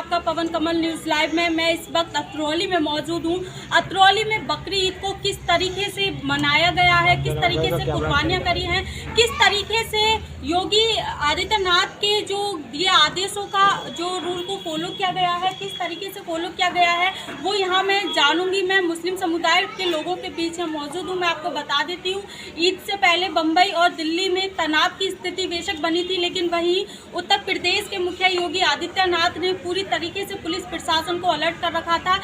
आपका पवन कमल news live में। मैं इस वक्त अतरौली में मौजूद हूँ। अतरौली में बकरी ईद को किस तरीके से मनाया गया है, किस तरीके से कुर्बानियाँ करी हैं, किस तरीके से योगी आदित्यनाथ के जो दिए आदेशों का जो रूल को फॉलो किया गया है, किस तरीके से फॉलो किया गया है, वो यहाँ मैं जानूंगी। मैं मुस्लिम समुदाय के लोगों के बीच में मौजूद हूँ। मैं आपको बता देती हूँ, ईद से पहले बम्बई और दिल्ली में तनाव की स्थिति बेशक बनी थी, लेकिन वहीं उत्तर प्रदेश के मुखिया योगी आदित्यनाथ ने पूरी तरीके से पुलिस प्रशासन को अलर्ट कर रखा था।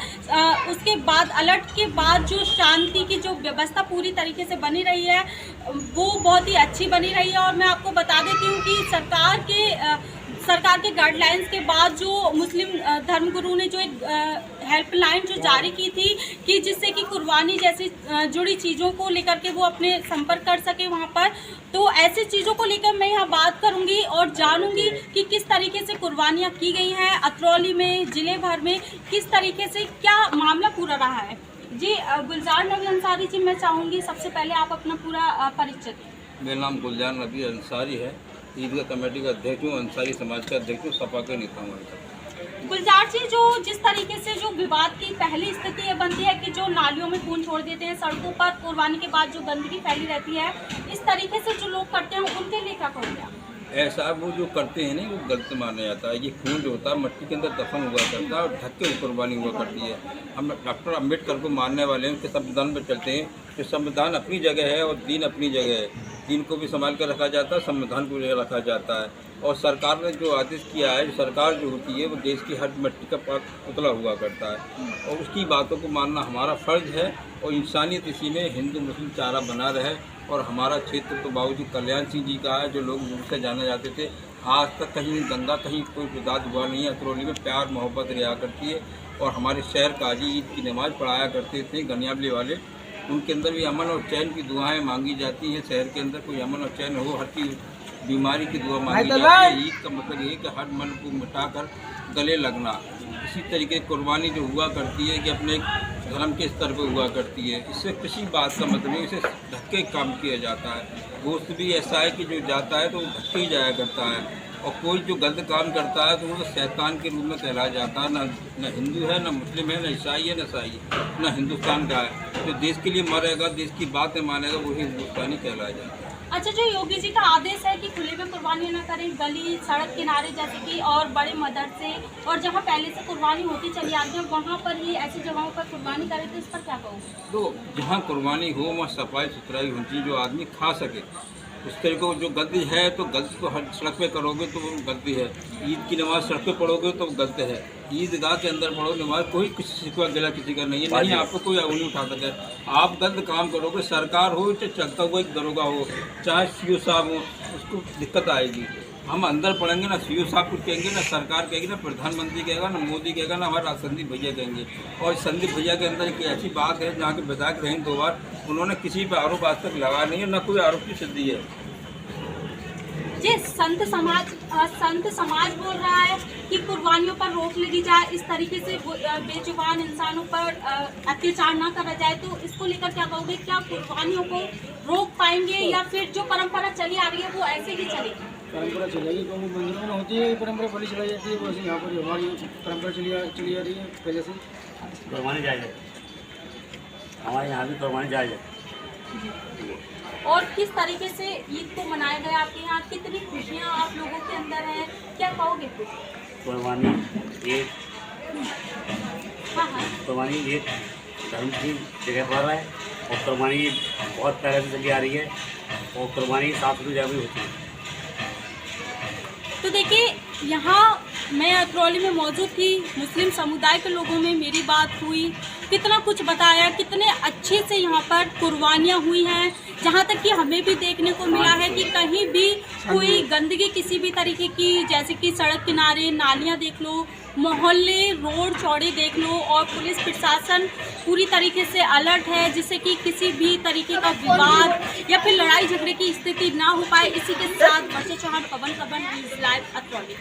उसके बाद अलर्ट के बाद जो शांति की जो व्यवस्था पूरी तरीके से बनी रही है वो बहुत ही अच्छी बनी रही है। और मैं आपको बता देती हूँ कि सरकार के गाइडलाइंस के बाद जो मुस्लिम धर्मगुरु ने जो एक हेल्पलाइन जो जारी की थी कि जिससे कि कुर्बानी जैसी जुड़ी चीज़ों को लेकर के वो अपने संपर्क कर सके वहाँ पर, तो ऐसी चीज़ों को लेकर मैं यहाँ बात करूँगी और जानूँगी कि किस तरीके से कुर्बानियाँ की गई हैं अतरौली में, ज़िले भर में किस तरीके से क्या मामला पूरा रहा है। जी गुलजार नबी अंसारी जी, मैं चाहूँगी सबसे पहले आप अपना पूरा परिचय दें। मेरा नाम गुलजार नबी अंसारी है, ईदगाह कमेटी का अध्यक्ष हूँ, अंसारी समाज का अध्यक्ष हूँ, सपा के नेता हूँ। गुलजार जी, जो जिस तरीके से जो विवाद की पहली स्थिति ये बनती है कि जो नालियों में खून छोड़ देते हैं, सड़कों पर कुर्बानी के बाद जो गंदगी फैली रहती है, इस तरीके से जो लोग करते हैं उनके लिए क्या कहोगे आप? ऐसा वो जो करते हैं ना वो गलत माना जाता है। ये खून जो होता है मट्टी के अंदर दफन हुआ करता है और ढक के कुर्बानी हुआ करती है। हम डॉक्टर अम्बेडकर को मानने वाले हैं, उनके संविधान पर चलते हैं कि संविधान अपनी जगह है और दीन अपनी जगह है। दीन को भी संभाल कर रखा जाता है, संविधान को भी रखा जाता है। और सरकार ने जो आदेश किया है, जो सरकार जो होती है वो देश की हर मिट्टी का पुतला हुआ करता है और उसकी बातों को मानना हमारा फ़र्ज है। और इंसानियत इसी में हिंदू मुस्लिम चारा बना रहे। और हमारा क्षेत्र तो बाबूजी कल्याण सिंह जी का है, जो लोग उनसे जाने जाते थे। आज तक कहीं दंगा, कहीं कोई विवाद हुआ नहीं है। अतरौली में प्यार मोहब्बत रहा करती है। और हमारे शहर काजी ईद की नमाज़ पढ़ाया करते थे गनियाबली वाले, उनके अंदर भी अमन और चैन की दुआएं मांगी जाती हैं। शहर के अंदर कोई अमन और चैन हो, हर चीज़ बीमारी की दुआ मांगी जाती है। ईद का मतलब ये है कि हर मन को मिटाकर गले लगना। इसी तरीके कुर्बानी जो हुआ करती है कि अपने धर्म के स्तर पर हुआ करती है। इससे किसी बात का मतलब नहीं, इसे ढक के काम किया जाता है। गोश्त भी ऐसा है कि जो जाता है तो वो ढक के ही जाया करता है। और कोई जो गलत काम करता है तो वो शैतान के रूप में कहलाया जाता है। न हिंदू है, न मुस्लिम है, न ईसाई है, न ईसाई, न हिंदुस्तान का है। जो देश के लिए मरेगा, देश की बातें मानेगा, वही हिंदुस्तानी कहलाया जाता है। अच्छा, जो योगी जी का आदेश है कि खुले में कुर्बानी न करें, गली सड़क किनारे जैसे कि और बड़े मदरसे और जहां पहले से कुर्बानी होती चली आती है वहां पर ही ऐसी जगहों पर कुर्बानी करें, तो इस पर क्या कहोगे? तो जहाँ कुर्बानी हो वहाँ सफाई सुथराई होनी चाहिए, जो आदमी खा सके। उस तरीके को जो गलती है तो गलती को हर सड़क पे करोगे तो वो गलती है। ईद की नमाज़ सड़क पे पढ़ोगे तो गलत है। ईदगाह के अंदर पढ़ो नमाज, कोई किसी को गिला किसी का नहीं है, नहीं आपको कोई नहीं उठा सके। आप गलत काम करोगे, सरकार हो चाहे चलता हुआ एक दरोगा हो, चाहे सीओ साहब हो, उसको दिक्कत आएगी। हम अंदर पढ़ेंगे ना सीओ साहब कुछ कहेंगे, ना सरकार कहेगी, ना प्रधानमंत्री कहेगा, ना मोदी कहेगा, ना हमारा संदीप भैया कहेंगे। और संदीप भैया के अंदर एक ऐसी बात है जहाँ के विधायक रहे 2 बार, उन्होंने किसी पर आरोप आज तक लगा नहीं है, ना कोई आरोप की सिद्धि है। जी संत समाज बोल रहा है कि कुर्बानियों पर रोक लगी जाए, इस तरीके से बेजुबान इंसानों पर अत्याचार ना करा जाए, तो इसको लेकर क्या कहोगे? क्या कुर्बानियों को रोक पाएंगे या फिर जो परंपरा चली आ रही है वो ऐसे ही चलेगी? परंपरा चलेगी, क्योंकि मंदिरों में होती है परंपरा, बलि चलाई जाती है, वैसे यहाँ पर हमारी परंपरा चली आ रही है पहले से। कुर्बानी जायज़ है, हमारे यहाँ भी कुर्बानी जायज़ है। और किस तरीके से ईद को मनाया गया आपके यहाँ, कितनी खुशियाँ आप लोगों के अंदर हैं, क्या कहोगे? कुर्बानी एक कुर्बानी एक धर्म की जगह पर है और कुर्बानी बहुत पहले से चली आ रही है और कुर्बानी साफ सुथरी जगह भी होती है। तो देखिए, यहाँ मैं अतरौली में मौजूद थी, मुस्लिम समुदाय के लोगों में मेरी बात हुई, कितना कुछ बताया, कितने अच्छे से यहाँ पर कुर्बानियाँ हुई हैं। जहाँ तक कि हमें भी देखने को मिला है कि कहीं भी कोई गंदगी किसी भी तरीके की, जैसे कि सड़क किनारे नालियाँ देख लो, मोहल्ले रोड चौड़े देख लो, और पुलिस प्रशासन पूरी तरीके से अलर्ट है जिससे कि किसी भी तरीके का विवाद या फिर लड़ाई झगड़े की स्थिति ना हो पाए। इसी के साथ वर्षा चौहान, पवन न्यूज़ लाइव अतरौली।